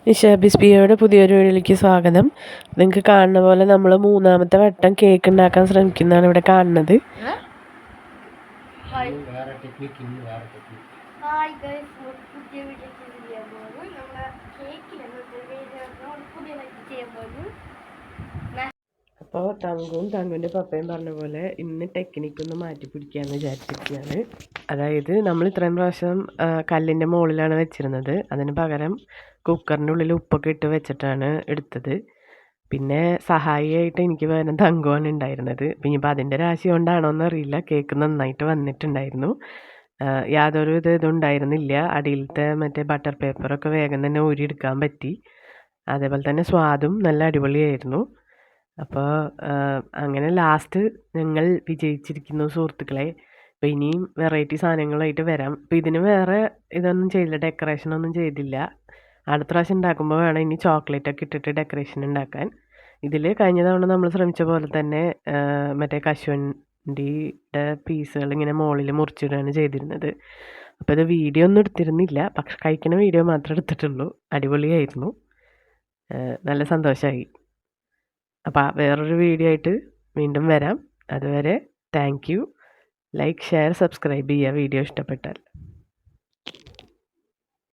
നിഷാബിസ്പിയയുടെ പുതിയൊരു വീഡിയോയിലേക്ക് സ്വാഗതം. നിങ്ങൾക്ക് കാണുന്ന പോലെ നമ്മൾ മൂന്നാമത്തെ വട്ടം കേക്ക് ഉണ്ടാക്കാൻ ശ്രമിക്കുന്നതാണ് ഇവിടെ കാണുന്നത്. അപ്പോൾ തങ്കുവിൻ്റെ പപ്പയും പറഞ്ഞ പോലെ ഇന്ന് ടെക്നിക്കൊന്ന് മാറ്റി പിടിക്കാമെന്ന് വിചാരിച്ചിരിക്കുകയാണ്. അതായത് നമ്മൾ ഇത്രയും പ്രാവശ്യം കല്ലിൻ്റെ മുകളിലാണ് വെച്ചിരുന്നത്. അതിന് പകരം കുക്കറിൻ്റെ ഉള്ളിൽ ഉപ്പൊക്കെ ഇട്ട് വെച്ചിട്ടാണ് എടുത്തത്. പിന്നെ സഹായിയായിട്ട് എനിക്ക് പകരം തങ്കുവാണ് ഉണ്ടായിരുന്നത്. ഇനിയിപ്പോൾ അതിൻ്റെ രാശി കൊണ്ടാണോ എന്നറിയില്ല, കേക്ക് നന്നായിട്ട് വന്നിട്ടുണ്ടായിരുന്നു. യാതൊരു ഇതുണ്ടായിരുന്നില്ല. അടിയിലത്തെ മറ്റേ ബട്ടർ പേപ്പറൊക്കെ വേഗം തന്നെ ഊരിയെടുക്കാൻ പറ്റി. അതേപോലെ തന്നെ സ്വാദും നല്ല അടിപൊളിയായിരുന്നു. അപ്പോൾ അങ്ങനെ ലാസ്റ്റ് ഞങ്ങൾ വിജയിച്ചിരിക്കുന്നു സുഹൃത്തുക്കളെ. അപ്പോൾ ഇനിയും വെറൈറ്റി സാധനങ്ങളായിട്ട് വരാം. അപ്പോൾ ഇതിന് വേറെ ഇതൊന്നും ചെയ്തില്ല, ഡെക്കറേഷനൊന്നും ചെയ്തില്ല. അടുത്ത പ്രാവശ്യം ഉണ്ടാക്കുമ്പോൾ വേണം ഇനി ചോക്ലേറ്റൊക്കെ ഇട്ടിട്ട് ഡെക്കറേഷൻ ഉണ്ടാക്കാൻ. ഇതിൽ കഴിഞ്ഞ തവണ നമ്മൾ ശ്രമിച്ച പോലെ തന്നെ മറ്റേ കശുവണ്ടിയുടെ പീസുകൾ ഇങ്ങനെ മുകളിൽ മുറിച്ചിടുകയാണ് ചെയ്തിരുന്നത്. അപ്പോൾ ഇത് വീഡിയോ ഒന്നും എടുത്തിരുന്നില്ല, പക്ഷെ കഴിക്കുന്ന വീഡിയോ മാത്രമേ എടുത്തിട്ടുള്ളൂ. അടിപൊളിയായിരുന്നു, നല്ല സന്തോഷമായി. അപ്പോൾ വേറൊരു വീഡിയോ ആയിട്ട് വീണ്ടും വരാം. അതുവരെ thank you. Like, share, subscribe ചെയ്യുക വീഡിയോ ഇഷ്ടപ്പെട്ടാൽ.